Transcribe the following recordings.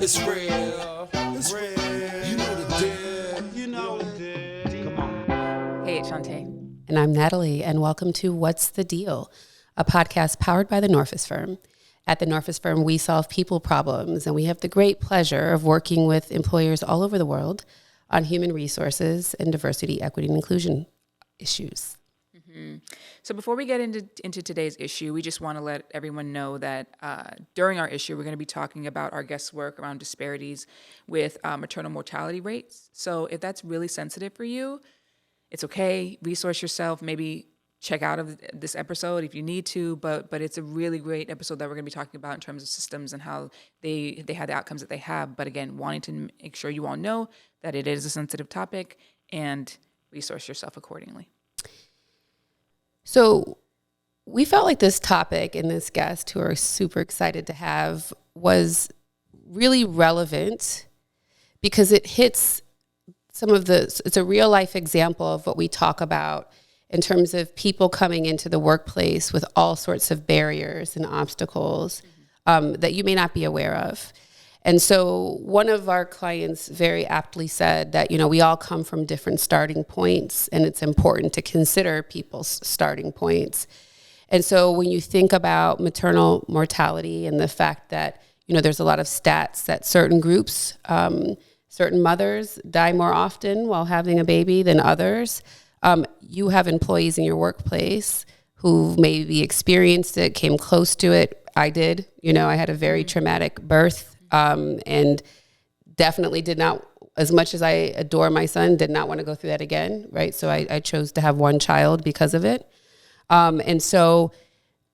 It's real. It's real. You know the deal. You know the deal. Come on. Hey, it's Shanté. And I'm Natalie, and welcome to What's the Deal, a podcast powered by The Norfus Firm. At The Norfus Firm, we solve people problems, and we have the great pleasure of working with employers all over the world on human resources and diversity, equity, and inclusion issues. Mm-hmm. So before we get into today's issue, we just want to let everyone know that during our issue, we're going to be talking about our guest work around disparities with maternal mortality rates. So if that's really sensitive for you, it's okay. Resource yourself. Maybe check out of this episode if you need to. But it's a really great episode that we're going to be talking about in terms of systems and how they had the outcomes that they have. But again, wanting to make sure you all know that it is a sensitive topic and resource yourself accordingly. So we felt like this topic and this guest, who are super excited to have, was really relevant because it hits it's a real life example of what we talk about in terms of people coming into the workplace with all sorts of barriers and obstacles that you may not be aware of. And so one of our clients very aptly said that, we all come from different starting points, and it's important to consider people's starting points. And so when you think about maternal mortality and the fact that, there's a lot of stats that certain groups, certain mothers die more often while having a baby than others, you have employees in your workplace who maybe experienced it, came close to it. I did. I had a very traumatic birth. And definitely did not, as much as I adore my son, did not want to go through that again, right? So I chose to have one child because of it. And so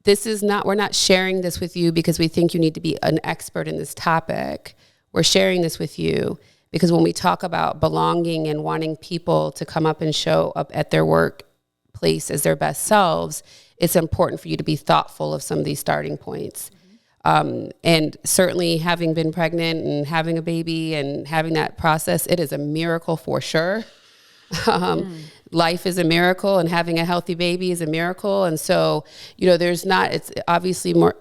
we're not sharing this with you because we think you need to be an expert in this topic. We're sharing this with you because when we talk about belonging and wanting people to come up and show up at their workplace as their best selves, it's important for you to be thoughtful of some of these starting points. And certainly having been pregnant and having a baby and having that process, it is a miracle for sure. Life is a miracle, and having a healthy baby is a miracle. And so, it's obviously more,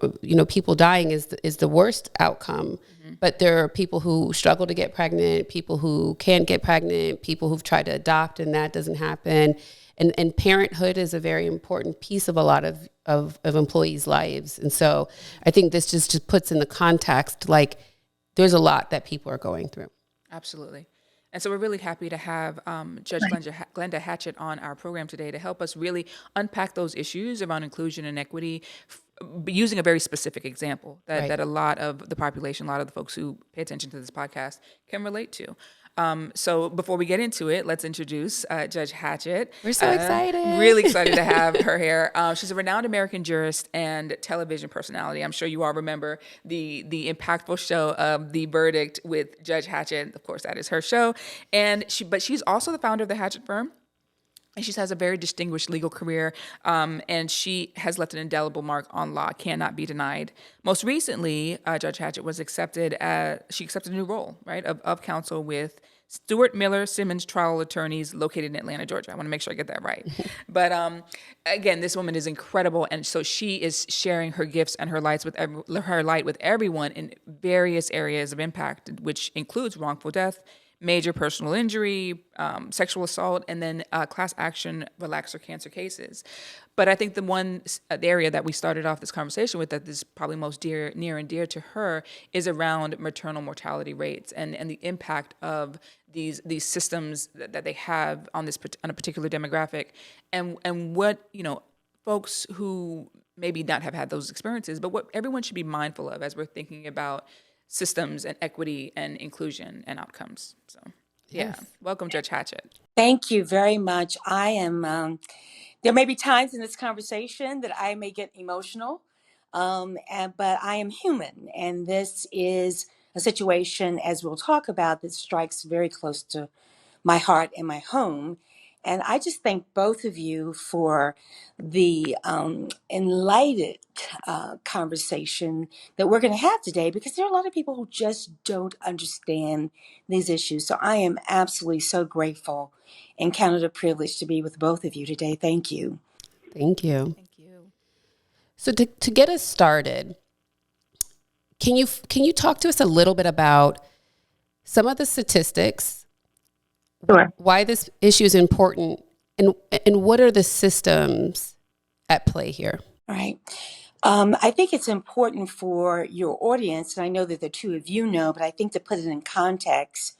people dying is the worst outcome, but there are people who struggle to get pregnant, people who can't get pregnant, people who've tried to adopt and that doesn't happen. And parenthood is a very important piece of a lot of employees' lives. And so I think this just puts in the context, like, there's a lot that people are going through. Absolutely. And so we're really happy to have Judge Glenda Hatchett on our program today to help us really unpack those issues around inclusion and equity, using a very specific example that a lot of the population, a lot of the folks who pay attention to this podcast can relate to. So before we get into it, let's introduce Judge Hatchett. We're so excited. Really excited to have her here. She's a renowned American jurist and television personality. I'm sure you all remember the impactful show of The Verdict with Judge Hatchett. Of course, that is her show. But she's also the founder of the Hatchett Firm. And she has a very distinguished legal career, and she has left an indelible mark on law, cannot be denied. Most recently, Judge Hatchett accepted a new role, right, of counsel with Stewart Miller Simmons Trial Attorneys located in Atlanta, Georgia. I want to make sure I get that right. But again, this woman is incredible, and so she is sharing her gifts and her light with everyone in various areas of impact, which includes wrongful death, major personal injury, sexual assault, and then class action relaxer cancer cases. But I think the area that we started off this conversation with that is probably most near and dear to her is around maternal mortality rates and the impact of these systems that they have on a particular demographic, and what folks who maybe not have had those experiences, but what everyone should be mindful of as we're thinking about systems and equity and inclusion and outcomes. So, yes. Welcome, Judge Hatchett. Thank you very much. I am, there may be times in this conversation that I may get emotional, but I am human. And this is a situation, as we'll talk about, that strikes very close to my heart and my home. And I just thank both of you for the enlightened conversation that we're going to have today, because there are a lot of people who just don't understand these issues. So I am absolutely so grateful and count it a privilege to be with both of you today. Thank you. Thank you. Thank you. So to get us started, can you talk to us a little bit about some of the statistics, Sure. why this issue is important, and what are the systems at play here? All right. I think it's important for your audience, and I know that the two of you know, but I think to put it in context,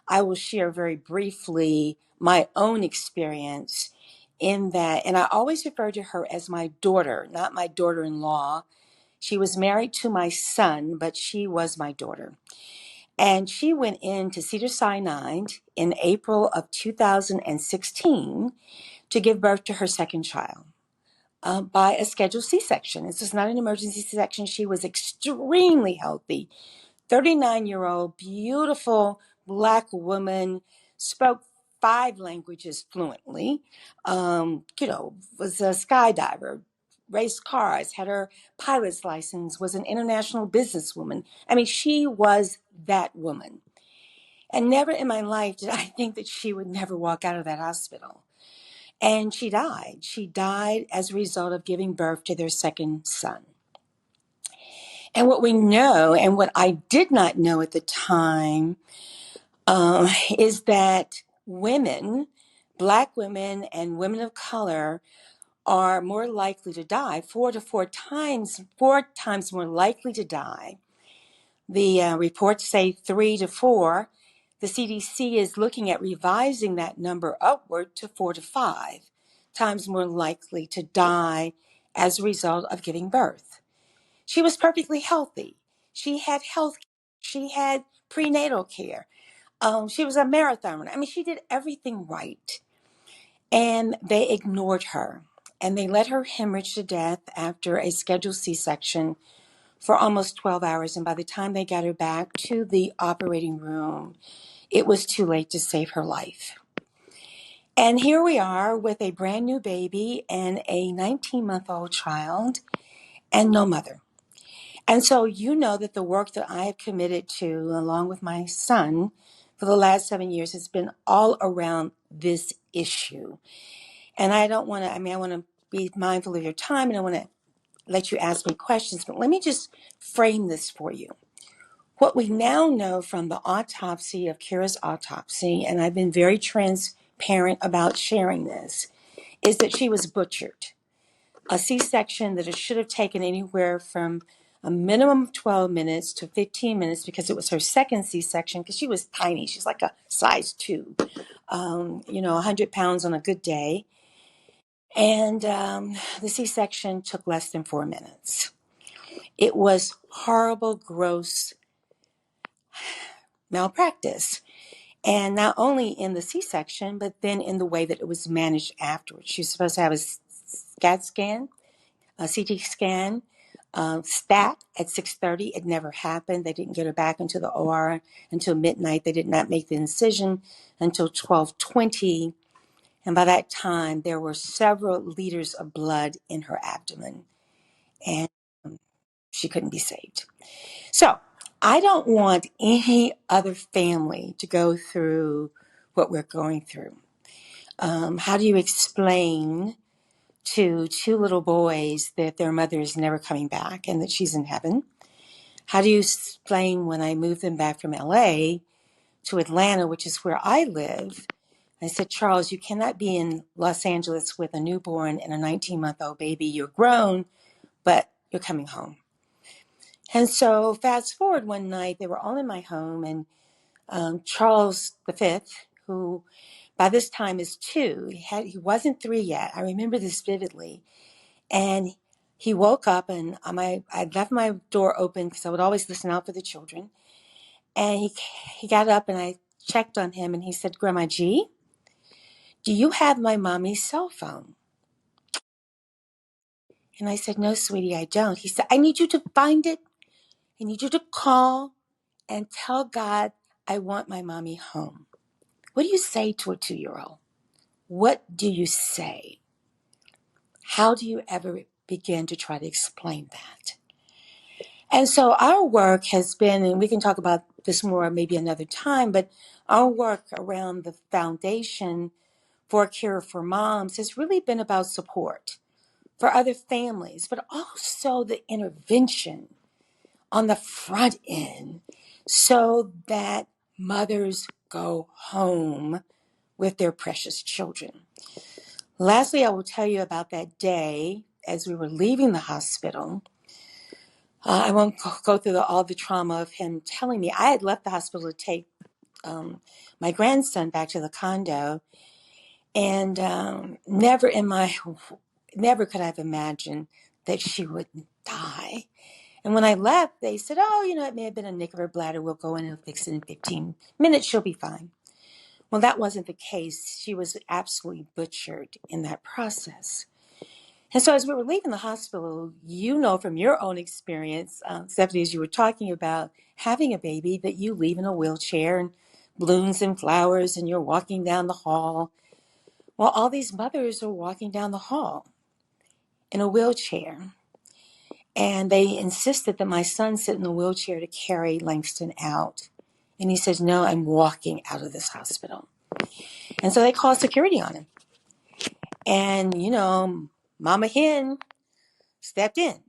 I will share very briefly my own experience in that, and I always refer to her as my daughter, not my daughter-in-law. She was married to my son, but she was my daughter. And she went into Cedars-Sinai in April of 2016 to give birth to her second child by a scheduled C-section. This was not an emergency C-section. She was extremely healthy. 39-year-old, beautiful Black woman, spoke 5 languages fluently, was a skydiver, raced cars, had her pilot's license, was an international businesswoman. I mean, she was that woman. And never in my life did I think that she would never walk out of that hospital. And she died. She died as a result of giving birth to their second son. And what we know, and what I did not know at the time, is that women, Black women and women of color, are more likely to die, 4 times more likely to die. The reports say 3 to 4. The CDC is looking at revising that number upward to 4 to 5 times more likely to die as a result of giving birth. She was perfectly healthy. She had health care. She had prenatal care. She was a marathon runner. I mean, she did everything right. And they ignored her. And they let her hemorrhage to death after a scheduled C-section for almost 12 hours. And by the time they got her back to the operating room, it was too late to save her life. And here we are with a brand new baby and a 19-month-old child and no mother. And so you know that the work that I have committed to, along with my son, for the last 7 years has been all around this issue. And I want to be mindful of your time, and I want to let you ask me questions, but let me just frame this for you. What we now know from the autopsy of Kira's autopsy, and I've been very transparent about sharing this, is that she was butchered. A C-section that it should have taken anywhere from a minimum of 12 minutes to 15 minutes, because it was her second C-section, because she was tiny. She's like a size 2, 100 pounds on a good day. And the C-section took less than 4 minutes. It was horrible, gross malpractice. And not only in the C-section, but then in the way that it was managed afterwards. She was supposed to have a CAT scan, a CT scan, stat at 6:30. It never happened. They didn't get her back into the OR until midnight. They did not make the incision until 12:20. And by that time, there were several liters of blood in her abdomen, and she couldn't be saved. So I don't want any other family to go through what we're going through. How do you explain to 2 little boys that their mother is never coming back and that she's in heaven? How do you explain when I moved them back from LA to Atlanta, which is where I live? I said, Charles, you cannot be in Los Angeles with a newborn and a 19-month-old baby. You're grown, but you're coming home. And so fast forward one night, they were all in my home, and Charles V, who by this time is 2, he wasn't 3 yet. I remember this vividly. And he woke up, and I left my door open because I would always listen out for the children. And he got up, and I checked on him, and he said, Grandma G, do you have my mommy's cell phone? And I said, no, sweetie, I don't. He said, I need you to find it. I need you to call and tell God I want my mommy home. What do you say to a 2-year-old? What do you say? How do you ever begin to try to explain that? And so our work has been, and we can talk about this more maybe another time, but our work around the foundation for Cure for Moms has really been about support for other families, but also the intervention on the front end so that mothers go home with their precious children. Lastly, I will tell you about that day as we were leaving the hospital. I won't go through all the trauma of him telling me. I had left the hospital to take my grandson back to the condo, and never could I have imagined that she would die. And when I left, they said, "Oh, it may have been a nick of her bladder. We'll go in and fix it in 15 minutes. She'll be fine." Well, that wasn't the case. She was absolutely butchered in that process. And so as we were leaving the hospital, from your own experience, Stephanie, as you were talking about having a baby, that you leave in a wheelchair and balloons and flowers and you're walking down the hall. Well, all these mothers are walking down the hall in a wheelchair. And they insisted that my son sit in the wheelchair to carry Langston out. And he says, "No, I'm walking out of this hospital." And so they called security on him. And, Mama Hen stepped in.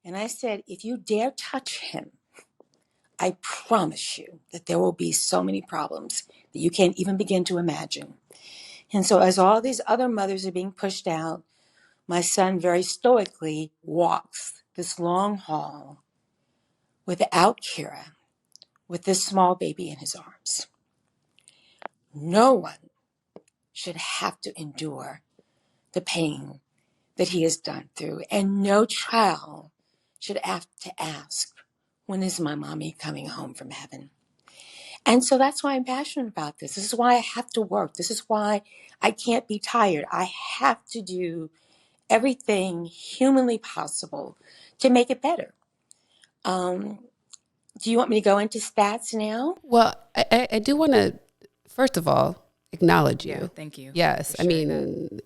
And I said, "If you dare touch him, I promise you that there will be so many problems that you can't even begin to imagine." And so as all these other mothers are being pushed out, my son very stoically walks this long hall without Kira, with this small baby in his arms. No one should have to endure the pain that he has gone through, and no child should have to ask, "When is my mommy coming home from heaven?" And so that's why I'm passionate about this. This is why I have to work. This is why I can't be tired. I have to do everything humanly possible to make it better. Do you want me to go into stats now? Well, I do want to, first of all, acknowledge you. Yeah, thank you. Yes. I mean,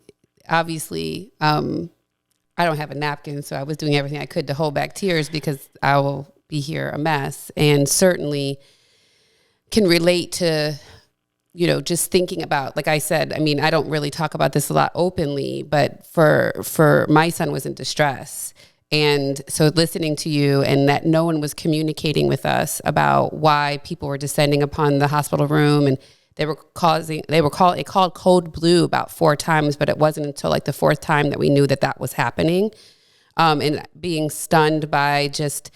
obviously, I don't have a napkin, so I was doing everything I could to hold back tears because I will be here a mess, and certainly can relate to, just thinking about, like I said, I mean, I don't really talk about this a lot openly, but for my son was in distress. And so listening to you and that no one was communicating with us about why people were descending upon the hospital room, and it called code blue about 4 times, but it wasn't until like the 4th time that we knew that was happening. And being stunned by just,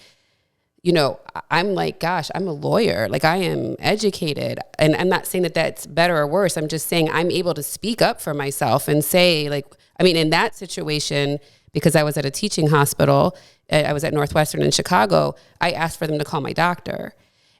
I'm like, gosh, I'm a lawyer. Like, I am educated. And I'm not saying that that's better or worse. I'm just saying I'm able to speak up for myself and say, like, I mean, in that situation, because I was at a teaching hospital, I was at Northwestern in Chicago, I asked for them to call my doctor.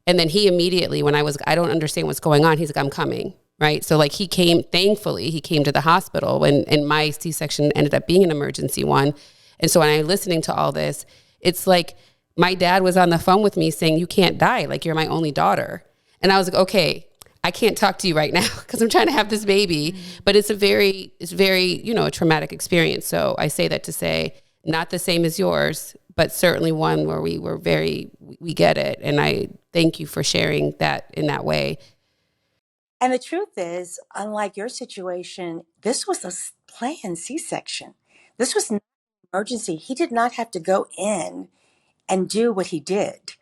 And then he immediately, when I don't understand what's going on, he's like, "I'm coming." Right. So like thankfully he came to the hospital, and my C-section ended up being an emergency one. And so when I'm listening to all this, it's like, my dad was on the phone with me saying, "You can't die. Like, you're my only daughter." And I was like, okay, I can't talk to you right now because I'm trying to have this baby. Mm-hmm. But it's very, a traumatic experience. So I say that to say, not the same as yours, but certainly one where we get it. And I thank you for sharing that in that way. And the truth is, unlike your situation, this was a planned C-section. This was not an emergency. He did not have to go in and do what he did,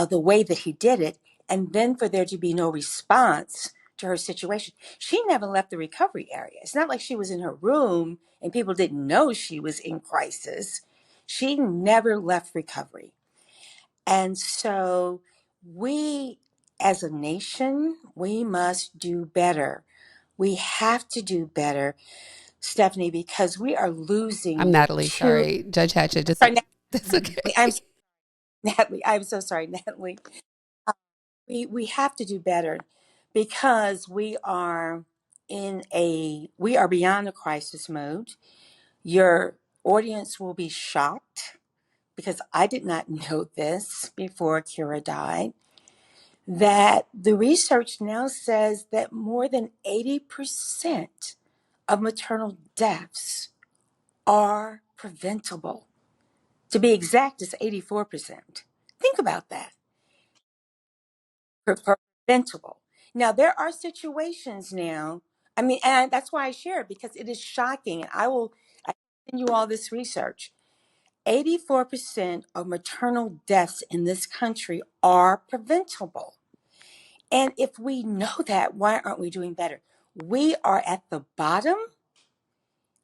the way that he did it, and then for there to be no response to her situation. She never left the recovery area. It's not like she was in her room and people didn't know she was in crisis. She never left recovery. And so we, as a nation, we must do better. We have to do better, Stephanie, because we are losing. I'm Natalie. Sorry, Judge Hatchett. Sorry, That's okay. Natalie, I'm so sorry, Natalie. We have to do better because we are beyond a crisis mode. Your audience will be shocked because I did not know this before Kira died, that the research now says that more than 80% of maternal deaths are preventable. To be exact, it's 84%. Think about that. Preventable. Now, there are situations now, and that's why I share it, because it is shocking. I send you all this research. 84% of maternal deaths in this country are preventable. And if we know that, why aren't we doing better? We are at the bottom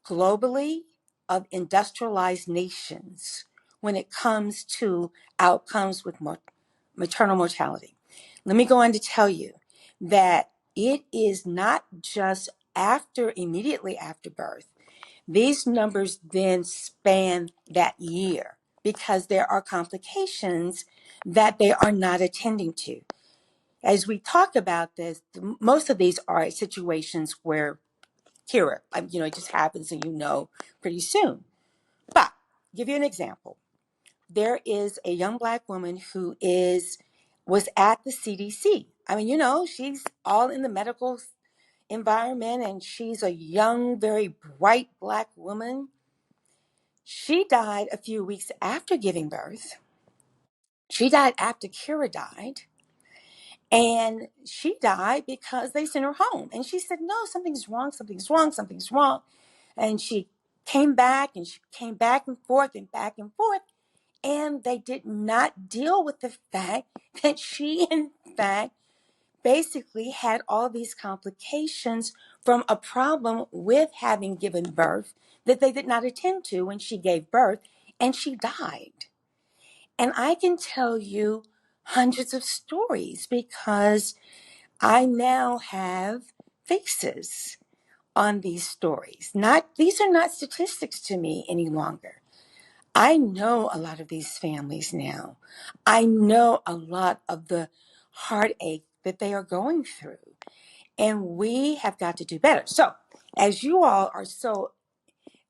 globally of industrialized nations when it comes to outcomes with maternal mortality. Let me go on to tell you that it is not just immediately after birth. These numbers then span that year because there are complications that they are not attending to. As we talk about this, most of these are situations where it just happens and pretty soon. But give you an example. There is a young Black woman who was at the CDC. She's all in the medical environment, and she's a young, very bright Black woman. She died a few weeks after giving birth. She died after Kira died. And she died because they sent her home. And she said, no, something's wrong, something's wrong, something's wrong. And she came back and forth and back and forth. And they did not deal with the fact that she, in fact, basically had all these complications from a problem with having given birth that they did not attend to when she gave birth, and she died. And I can tell you hundreds of stories because I now have faces on these stories. These are not statistics to me any longer. I know a lot of these families now. I know a lot of the heartache that they are going through. And we have got to do better. So, as you all are so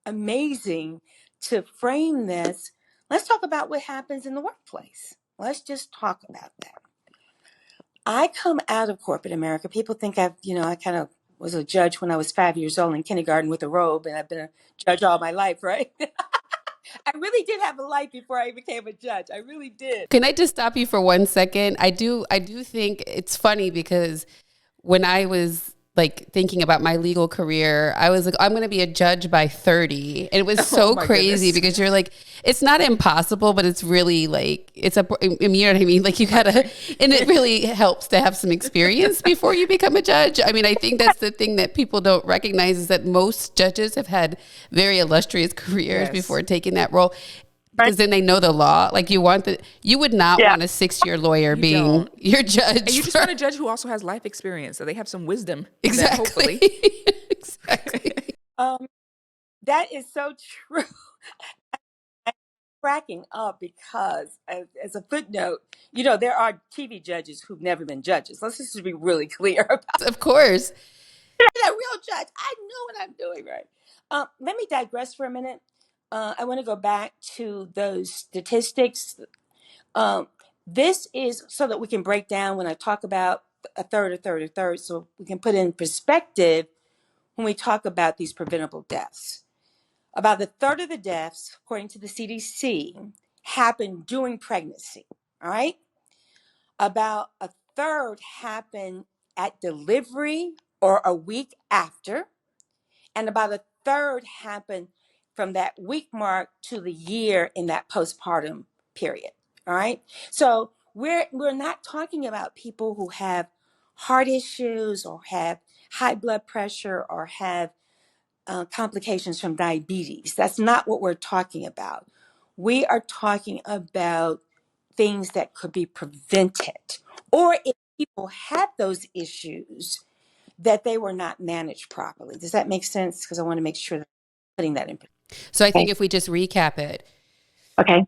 amazing to frame this, let's talk about what happens in the workplace. Let's just talk about that. I come out of corporate America. People think I kind of was a judge when I was 5 years old in kindergarten with a robe, and I've been a judge all my life, right? I really did have a life before I became a judge. I really did. Can I just stop you for 1 second? I do think it's funny because when I was like thinking about my legal career, I was like, I'm going to be a judge by 30. And it was so crazy because you're like, it's not impossible, but it's really like, you know what I mean? Like you gotta, and it really helps to have some experience before you become a judge. I mean, I think that's the thing that people don't recognize is that most judges have had very illustrious careers before taking that role. Because then they know the law. Like you would not want a 6-year lawyer being your judge. And you just want a judge who also has life experience, so they have some wisdom. Exactly. Hopefully. Exactly. That is so true. I'm cracking up because, as a footnote, there are TV judges who've never been judges. Let's just be really clear about that. Of course. A real judge. I know what I'm doing, right? Let me digress for a minute. I want to go back to those statistics. This is so that we can break down when I talk about a third, so we can put in perspective when we talk about these preventable deaths. About a third of the deaths, according to the CDC, happen during pregnancy, all right? About a third happen at delivery or a week after, and about a third happen from that week mark to the year in that postpartum period. All right. So we're not talking about people who have heart issues or have high blood pressure or have complications from diabetes. That's not what we're talking about. We are talking about things that could be prevented, or if people had those issues, that they were not managed properly. Does that make sense? Because I want to make sure that I'm putting that in. So I think if we just recap it,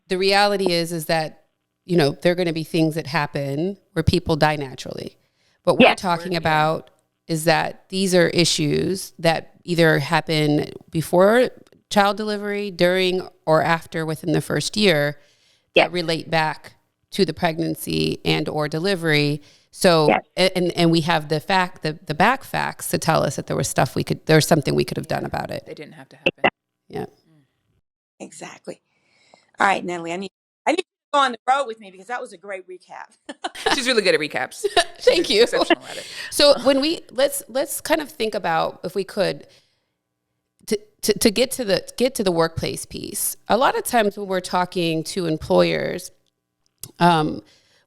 the reality is that, there are going to be things that happen where people die naturally. What we're talking about is that these are issues that either happen before child delivery, during, or after within the first year that relate back to the pregnancy and or delivery. So, and we have the back facts to tell us that there was something we could have done about it. They didn't have to happen. Yeah. Exactly. All right, Natalie, I need you to go on the road with me because that was a great recap. She's really good at recaps. Thank you. Exceptional at it. So when let's kind of think about, if we could, to get to the workplace piece, a lot of times when we're talking to employers,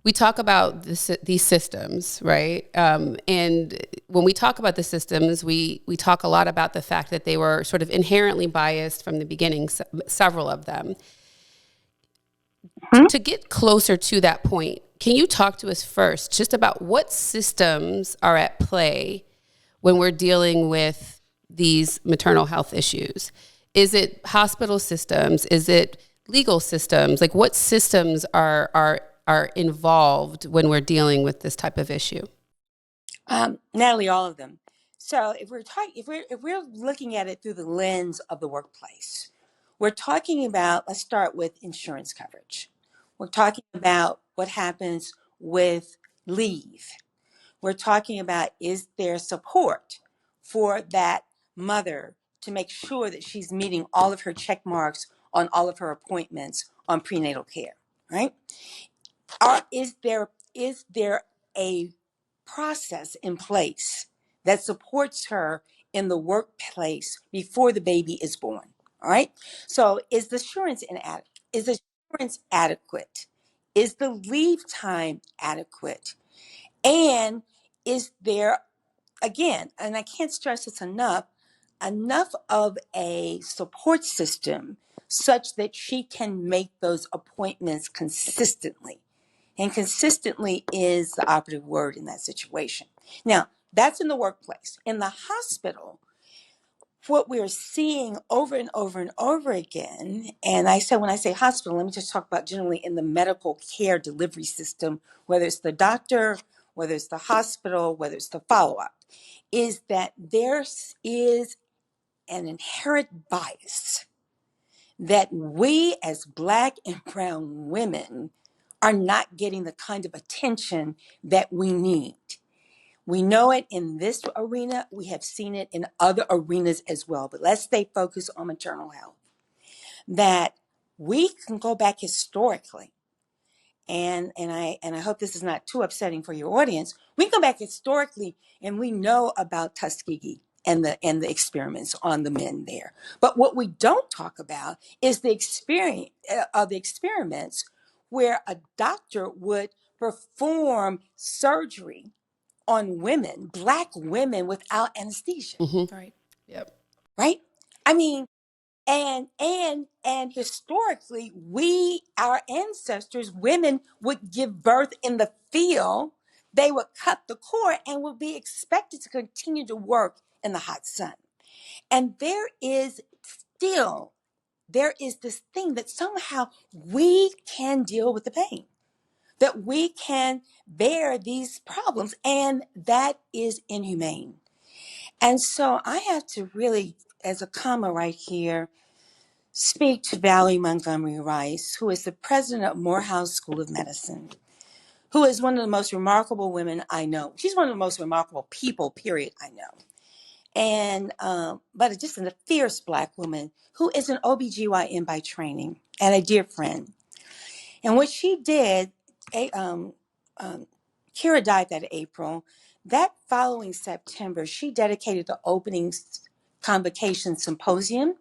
we talk about these systems, right? And when we talk about the systems, we talk a lot about the fact that they were sort of inherently biased from the beginning, several of them. To get closer to that point, can you talk to us first just about what systems are at play when we're dealing with these maternal health issues? Is it hospital systems? Is it legal systems? Like, what systems are involved when we're dealing with this type of issue? Natalie, all of them. So if we're looking at it through the lens of the workplace, we're talking about, let's start with insurance coverage. We're talking about what happens with leave. We're talking about, is there support for that mother to make sure that she's meeting all of her check marks on all of her appointments on prenatal care, right? Is there a process in place that supports her in the workplace before the baby is born? All right. So is the insurance inadequate? Is the insurance adequate? Is the leave time adequate? And is there, again, and I can't stress this enough of a support system such that she can make those appointments consistently? And consistently is the operative word in that situation. Now, that's in the workplace. In the hospital, what we're seeing over and over and over again, and when I say hospital, let me just talk about generally in the medical care delivery system, whether it's the doctor, whether it's the hospital, whether it's the follow-up, is that there is an inherent bias that we as Black and brown women are not getting the kind of attention that we need. We know it in this arena. We have seen it in other arenas as well. But let's stay focused on maternal health. That we can go back historically, and I hope this is not too upsetting for your audience. We can go back historically, and we know about Tuskegee and the experiments on the men there. But what we don't talk about is the experience of the experiments where a doctor would perform surgery on women, Black women, without anesthesia. Mm-hmm. Right. Yep. Right? I mean, and historically, our ancestors, women would give birth in the field. They would cut the cord and would be expected to continue to work in the hot sun. And there is this thing that somehow we can deal with the pain, that we can bear these problems, and that is inhumane. And so I have to really, as a comma right here, speak to Valerie Montgomery Rice, who is the president of Morehouse School of Medicine, who is one of the most remarkable women I know. She's one of the most remarkable people, period, I know. And, but just a fierce Black woman who is an OBGYN by training and a dear friend. And what she did, Kira died that April. That following September, she dedicated the opening convocation symposium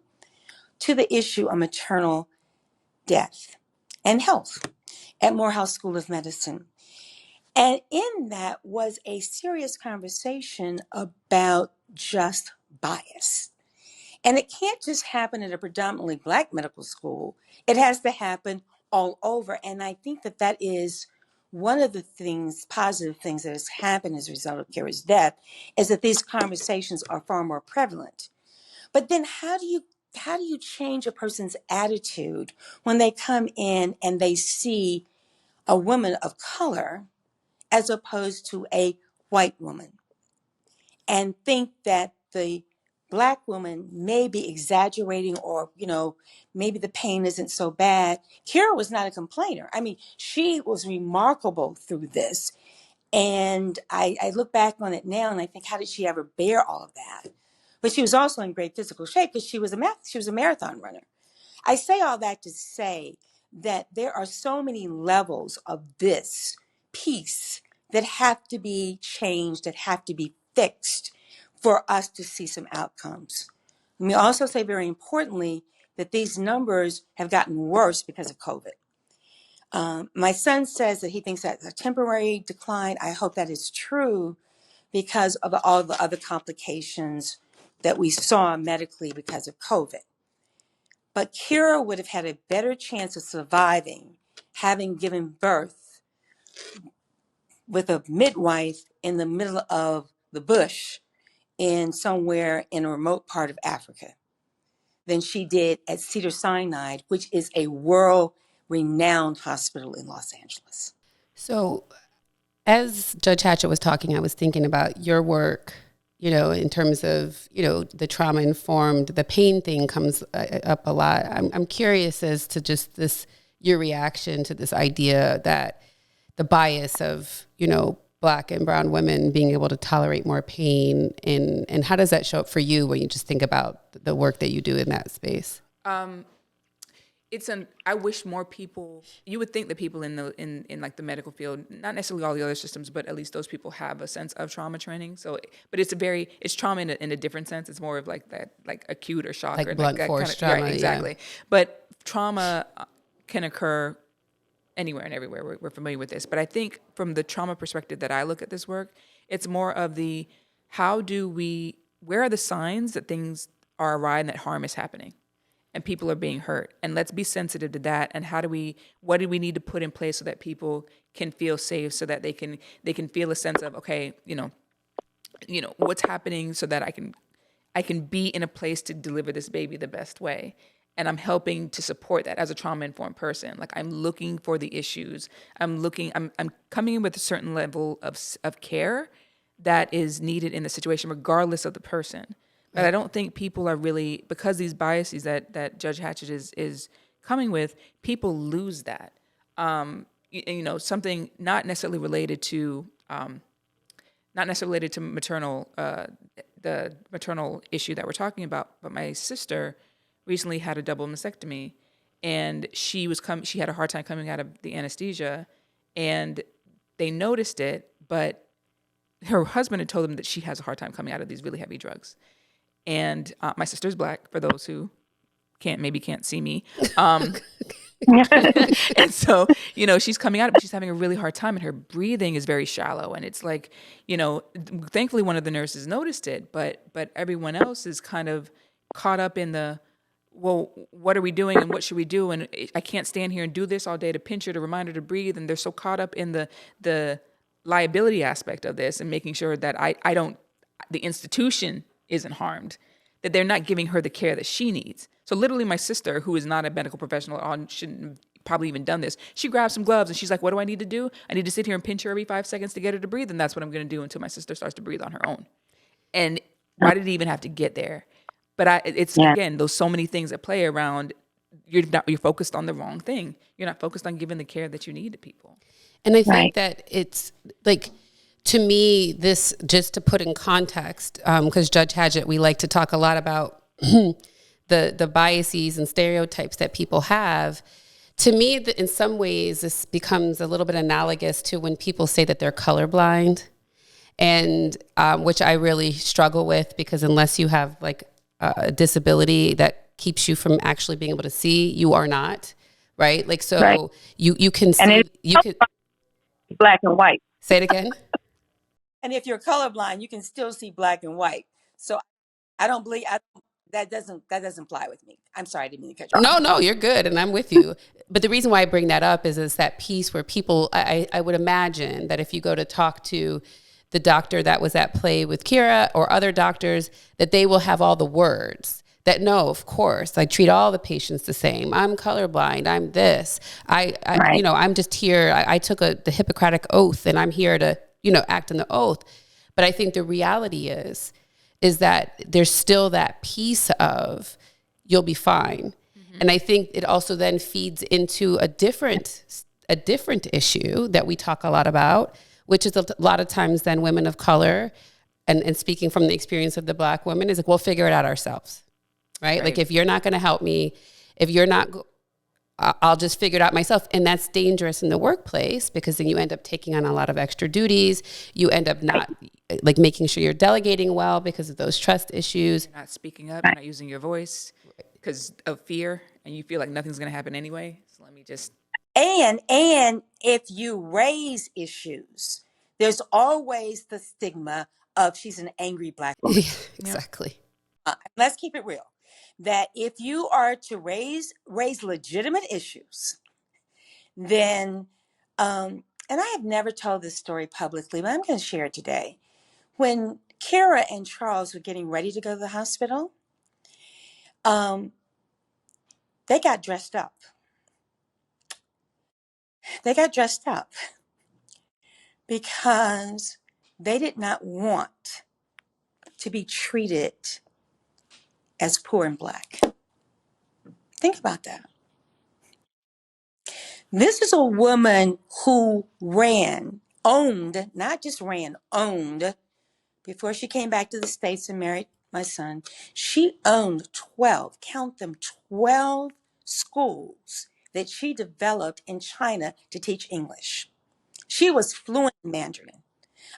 to the issue of maternal death and health at Morehouse School of Medicine. And in that was a serious conversation about just bias. And it can't just happen at a predominantly Black medical school. It has to happen all over. And I think that is one of the positive things that has happened as a result of Kira's death, is that these conversations are far more prevalent. But then how do you change a person's attitude when they come in and they see a woman of color as opposed to a white woman, and think that the Black woman may be exaggerating, or, maybe the pain isn't so bad? Kira was not a complainer. I mean, she was remarkable through this. And I look back on it now and I think, how did she ever bear all of that? But she was also in great physical shape because she was a marathon runner. I say all that to say that there are so many levels of this piece that have to be changed, that have to be fixed for us to see some outcomes. Let me also say very importantly that these numbers have gotten worse because of COVID. My son says that he thinks that's a temporary decline. I hope that is true because of all the other complications that we saw medically because of COVID. But Kira would have had a better chance of surviving having given birth with a midwife in the middle of the bush in somewhere in a remote part of Africa than she did at Cedars-Sinai, which is a world-renowned hospital in Los Angeles. So as Judge Hatchett was talking, I was thinking about your work, in terms of, the trauma-informed, the pain thing comes up a lot. I'm curious as to just your reaction to this idea that the bias of, Black and brown women being able to tolerate more pain, and how does that show up for you when you just think about the work that you do in that space? I wish more people, you would think that people in like the medical field, not necessarily all the other systems, but at least those people have a sense of trauma training. So, but it's trauma in a different sense. It's more of like that, like acute or shock, like or blunt like force trauma. trauma. Right, exactly. Yeah. But trauma can occur anywhere and everywhere. We're familiar with this. But I think from the trauma perspective that I look at this work, it's more of the, where are the signs that things are awry and that harm is happening and people are being hurt? And let's be sensitive to that. And what do we need to put in place so that people can feel safe, so that they can feel a sense of, okay, what's happening, so that I can be in a place to deliver this baby the best way. And I'm helping to support that as a trauma-informed person. Like, I'm looking for the issues. I'm coming in with a certain level of care that is needed in the situation, regardless of the person. But I don't think people are really, because these biases that Judge Hatchett is coming with, people lose that. Something not necessarily related to maternal, the maternal issue that we're talking about, but my sister recently had a double mastectomy, and she had a hard time coming out of the anesthesia, and they noticed it, but her husband had told them that she has a hard time coming out of these really heavy drugs. And my sister's Black, for those who can't see me. And so, she's coming out, but she's having a really hard time, and her breathing is very shallow. And it's like, thankfully one of the nurses noticed it, but everyone else is kind of caught up in the, well, what are we doing and what should we do? And I can't stand here and do this all day to pinch her, to remind her to breathe. And they're so caught up in the liability aspect of this and making sure that the institution isn't harmed, that they're not giving her the care that she needs. So literally my sister, who is not a medical professional at all and shouldn't have probably even done this, she grabs some gloves and she's like, what do I need to do? I need to sit here and pinch her every 5 seconds to get her to breathe. And that's what I'm going to do until my sister starts to breathe on her own. And why did it even have to get there? But again, those so many things that play around, you're focused on the wrong thing. You're not focused on giving the care that you need to people. And I think that it's like, to me, this, just to put in context, because Judge Hatchett, we like to talk a lot about the biases and stereotypes that people have. To me, in some ways, this becomes a little bit analogous to when people say that they're colorblind, and which I really struggle with, because unless you have like a disability that keeps you from actually being able to see, you are not, right? Like, so right. You can see, and you can black and white. Say it again. And if you're colorblind, you can still see black and white. So I don't believe that doesn't fly with me. I'm sorry, I didn't mean to cut you off. No, you're good, and I'm with you. But the reason why I bring that up is that piece where people, I would imagine that if you go to talk to the doctor that was at play with Kira or other doctors, that they will have all the words. That no, of course, I treat all the patients the same. I'm colorblind. I'm this. Right. I'm just here. I took the Hippocratic oath, and I'm here to, act on the oath. But I think the reality is that there's still that piece of you'll be fine. Mm-hmm. And I think it also then feeds into a different issue that we talk a lot about, which is a lot of times then women of color, and speaking from the experience of the Black woman, is like, we'll figure it out ourselves. Right? Like, if you're not going to help me, if you're not, I'll just figure it out myself. And that's dangerous in the workplace because then you end up taking on a lot of extra duties. You end up not like making sure you're delegating well because of those trust issues. You're not speaking up, you're not using your voice because of fear, and you feel like nothing's going to happen anyway. So let me just. And if you raise issues, there's always the stigma of she's an angry Black woman. Yeah, exactly. Let's keep it real. That if you are to raise legitimate issues, then and I have never told this story publicly, but I'm going to share it today. When Kara and Charles were getting ready to go to the hospital, they got dressed up. They got dressed up because they did not want to be treated as poor and Black. Think about that. This is a woman who owned, not just ran, owned, before she came back to the States and married my son. She owned 12, count them, 12 schools that she developed in China to teach English. She was fluent in Mandarin.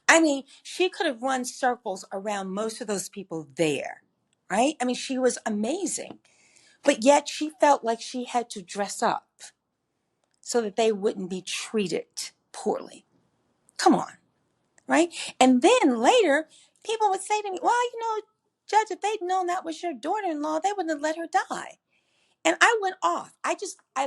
I mean, she could have run circles around most of those people there, right? I mean, she was amazing. But yet she felt like she had to dress up so that they wouldn't be treated poorly. Come on, right? And then later, people would say to me, well, Judge, if they'd known that was your daughter-in-law, they wouldn't have let her die. And I went off. I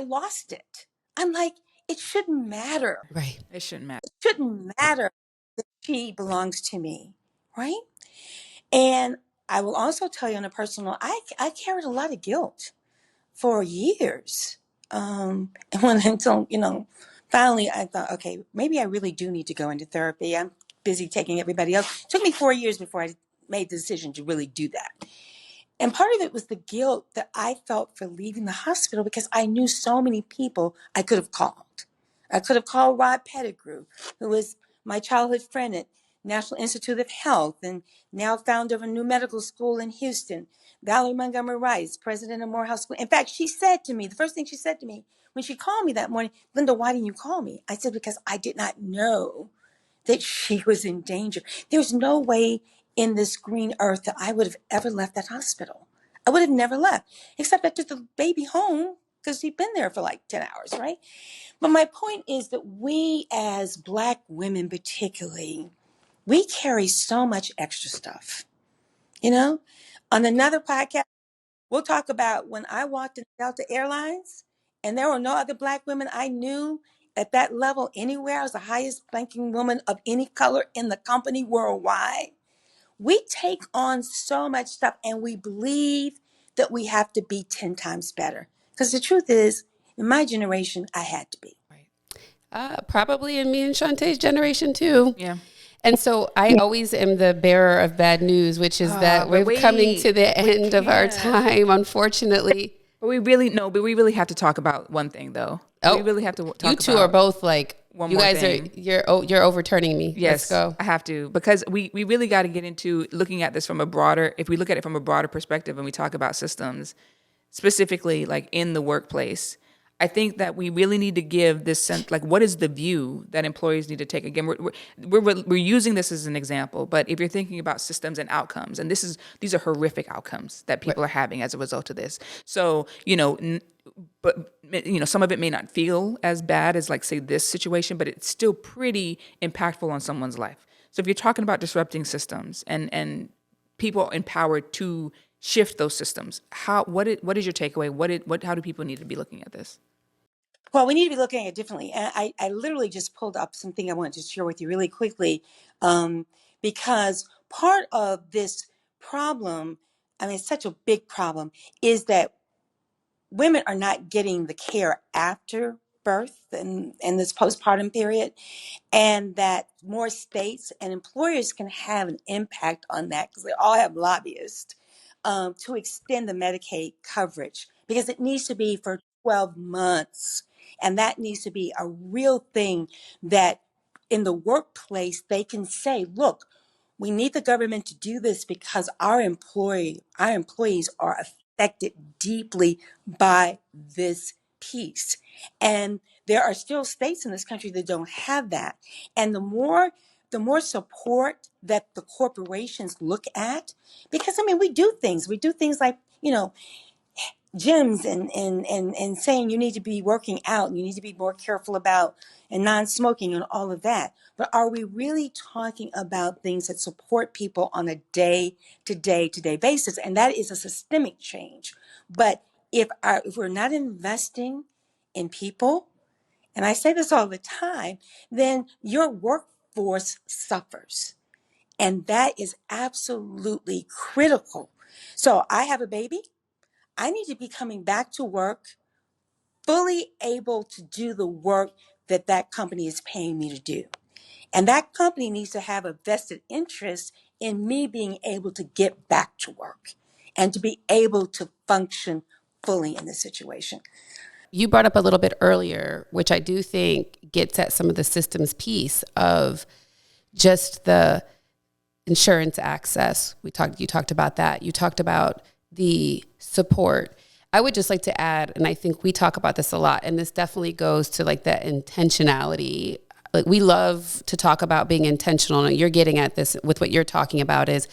lost it. I'm like, it shouldn't matter. Right. It shouldn't matter. It shouldn't matter that she belongs to me, right? And I will also tell you on a personal, I carried a lot of guilt for years. And until, finally I thought, okay, maybe I really do need to go into therapy. I'm busy taking everybody else. It took me 4 years before I made the decision to really do that. And part of it was the guilt that I felt for leaving the hospital because I knew so many people I could have called. I could have called Rod Pettigrew, who was my childhood friend at National Institute of Health and now founder of a new medical school in Houston. Valerie Montgomery Rice, president of Morehouse School. In fact, she said to me, the first thing she said to me when she called me that morning, Glenda, why didn't you call me? I said, because I did not know that she was in danger. There's no way in this green earth that I would have ever left that hospital. I would have never left, except I took the baby home because he'd been there for like 10 hours, right? But my point is that we as Black women particularly, we carry so much extra stuff, On another podcast, we'll talk about when I walked in Delta Airlines and there were no other Black women I knew at that level anywhere. I was the highest ranking woman of any color in the company worldwide. We take on so much stuff and we believe that we have to be 10 times better. Because the truth is, in my generation, I had to be. Probably in me and Shanté's generation too. Yeah. And so I always am the bearer of bad news, which is that we're coming to the end of our time, unfortunately. But we really have to talk about one thing, though. We really have to talk about. You two are both like, one you more guys thing. you're overturning me. Yes, Let's go. I have to, because we really got to get into looking at this from if we look at it from a broader perspective and we talk about systems, specifically like in the workplace, I think that we really need to give this sense, like, what is the view that employees need to take? Again, we're using this as an example, but if you're thinking about systems and outcomes, and these are horrific outcomes that people are having as a result of this. So, but some of it may not feel as bad as, like, say, this situation, but it's still pretty impactful on someone's life. So if you're talking about disrupting systems and people empowered to shift those systems, what is your takeaway? How do people need to be looking at this? Well, we need to be looking at it differently. And I literally just pulled up something I wanted to share with you really quickly, because part of this problem, I mean, it's such a big problem, is that women are not getting the care after birth and this postpartum period, and that more states and employers can have an impact on that because they all have lobbyists to extend the Medicaid coverage because it needs to be for 12 months. And that needs to be a real thing that in the workplace they can say, look, we need the government to do this because our employees are affected deeply by this piece. And there are still states in this country that don't have that. And the more support that the corporations look at, because I mean, we do things like, gyms and saying you need to be working out and you need to be more careful about and non-smoking and all of that. But are we really talking about things that support people on a day-to-day basis? And that is a systemic change. But if we're not investing in people, and I say this all the time, then your workforce suffers. And that is absolutely critical. So I have a baby. I need to be coming back to work fully able to do the work that that company is paying me to do. And that company needs to have a vested interest in me being able to get back to work and to be able to function fully in this situation. You brought up a little bit earlier, which I do think gets at some of the systems piece of just the insurance access. You talked about that. You talked about the support. I would just like to add, and I think we talk about this a lot, and this definitely goes to like that intentionality. Like we love to talk about being intentional, and you're getting at this with what you're talking about is,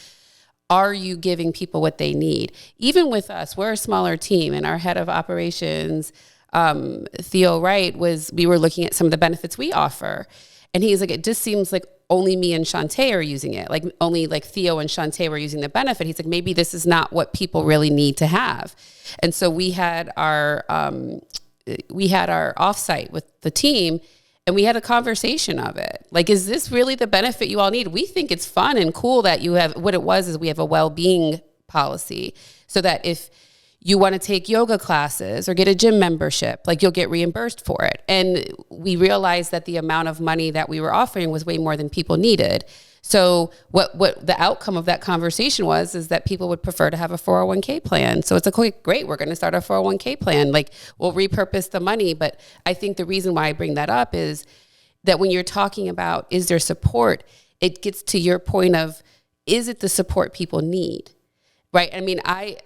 are you giving people what they need? Even with us, we're a smaller team, and our head of operations, Theo Wright, we were looking at some of the benefits we offer. And he's like, it just seems like only me and Shanté are using it. Like only like Theo and Shanté were using the benefit. He's like, maybe this is not what people really need to have. And so we had our offsite with the team, and we had a conversation of it. Like, is this really the benefit you all need? We think it's fun and cool that you have, what it was is we have a well-being policy so that if you want to take yoga classes or get a gym membership, like you'll get reimbursed for it. And we realized that the amount of money that we were offering was way more than people needed. So what the outcome of that conversation is that people would prefer to have a 401k plan. So it's great, we're going to start a 401k plan. Like we'll repurpose the money. But I think the reason why I bring that up is that when you're talking about, is there support? It gets to your point of, is it the support people need? Right? I mean, I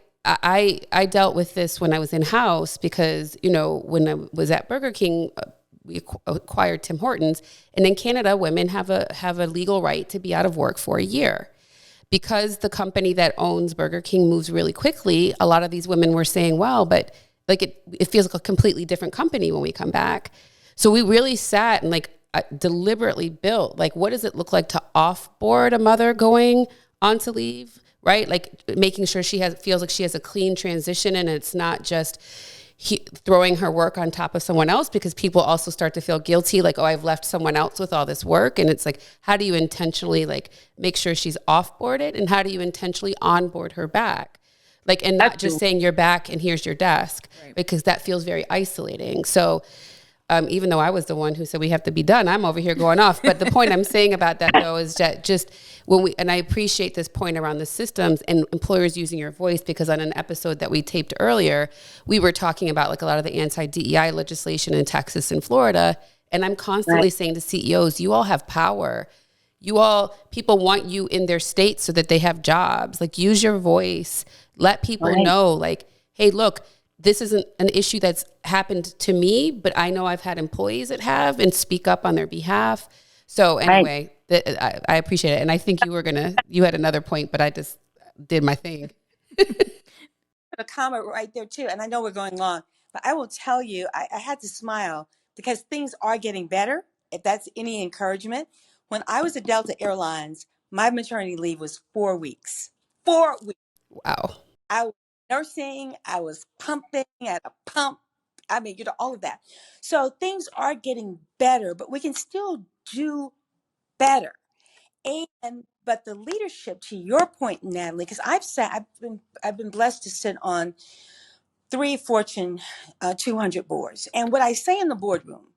dealt with this when I was in-house because, when I was at Burger King, we acquired Tim Hortons. And in Canada, women have a legal right to be out of work for a year. Because the company that owns Burger King moves really quickly, a lot of these women were saying, well, but like it feels like a completely different company when we come back. So we really sat and deliberately built, what does it look like to offboard a mother going onto leave? Right? Like making sure feels like she has a clean transition and it's not just throwing her work on top of someone else, because people also start to feel guilty. Like, oh, I've left someone else with all this work. And it's like, how do you intentionally make sure she's offboarded, and how do you intentionally onboard her back? And not just saying you're back and here's your desk, right? Because that feels very isolating. So even though I was the one who said we have to be done, I'm over here going off. But the point I'm saying about that, though, is that just and I appreciate this point around the systems and employers using your voice, because on an episode that we taped earlier, we were talking about a lot of the anti-DEI legislation in Texas and Florida. And I'm constantly saying to CEOs, you all have power. People want you in their state so that they have jobs. Use your voice. Let people know, hey, look, this isn't an issue that's happened to me, but I know I've had employees that have, and speak up on their behalf. So anyway, I appreciate it. And I think you had another point, but I just did my thing. A comment right there too. And I know we're going long, but I will tell you, I had to smile because things are getting better. If that's any encouragement. When I was at Delta Airlines, my maternity leave was 4 weeks. 4 weeks. Wow. I was nursing, I was pumping at a pump. I mean, all of that. So things are getting better, but we can still do better. But the leadership, to your point, Natalie, because I've been blessed to sit on 3 Fortune 200 boards. And what I say in the boardroom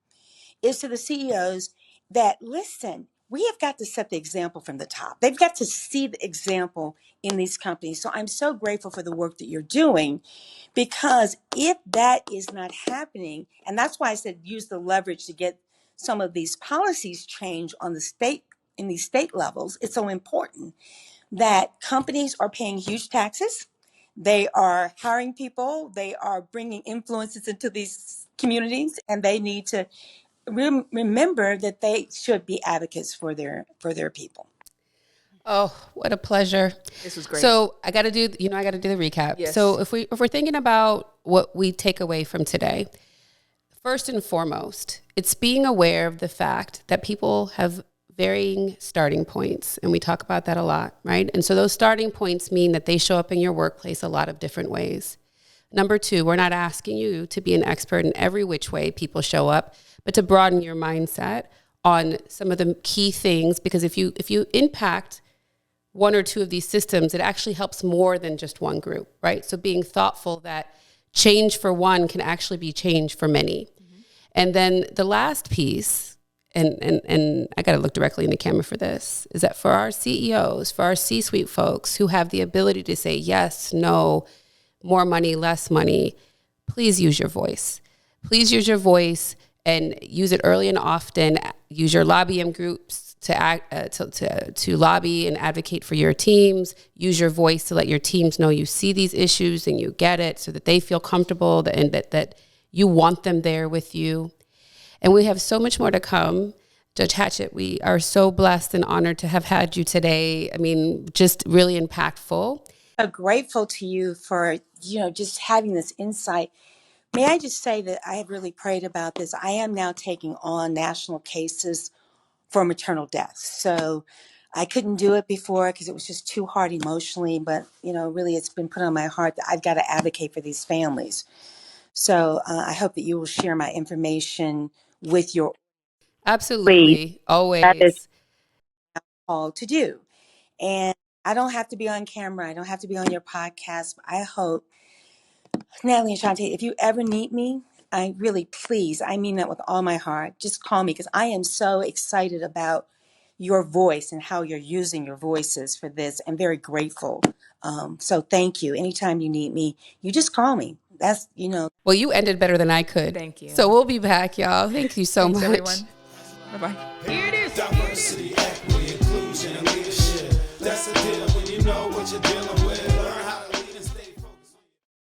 is to the CEOs that, listen, we have got to set the example from the top. They've got to see the example in these companies. So I'm so grateful for the work that you're doing, because if that is not happening, and that's why I said use the leverage to get some of these policies changed on the state, in these state levels, it's so important that companies are paying huge taxes. They are hiring people. They are bringing influences into these communities, and they need to remember that they should be advocates for their people. Oh, what a pleasure. This was great. So I got to do the recap. Yes. So if we're thinking about what we take away from today, first and foremost, it's being aware of the fact that people have varying starting points. And we talk about that a lot, right? And so those starting points mean that they show up in your workplace a lot of different ways. Number two, we're not asking you to be an expert in every which way people show up, but to broaden your mindset on some of the key things, because if you impact one or two of these systems, it actually helps more than just one group, right? So being thoughtful that change for one can actually be change for many. Mm-hmm. And then the last piece, and I got to look directly in the camera for this, is that for our CEOs, for our C-suite folks who have the ability to say yes, no, more money, less money, please use your voice. Please use your voice and use it early and often. Use your lobbying groups to lobby and advocate for your teams. Use your voice to let your teams know you see these issues and you get it, so that they feel comfortable and that you want them there with you. And we have so much more to come. Judge Hatchett, we are so blessed and honored to have had you today. I mean, just really impactful. I'm grateful to you for, just having this insight. May I just say that I have really prayed about this. I am now taking on national cases for maternal death. So I couldn't do it before because it was just too hard emotionally. But, really it's been put on my heart that I've got to advocate for these families. So I hope that you will share my information with your Absolutely. Always. That is call to do. And I don't have to be on camera. I don't have to be on your podcast. I hope, Natalie and Shanté, if you ever need me, please, I mean that with all my heart. Just call me, because I am so excited about your voice and how you're using your voices for this. I'm very grateful. So thank you. Anytime you need me, you just call me. That's. Well, you ended better than I could. Thank you. So we'll be back, y'all. Thank you so Thanks, much. everyone. Bye-bye. Here it is. Diversity, equity, inclusion, and leadership. That's the deal when you know what you're dealing with.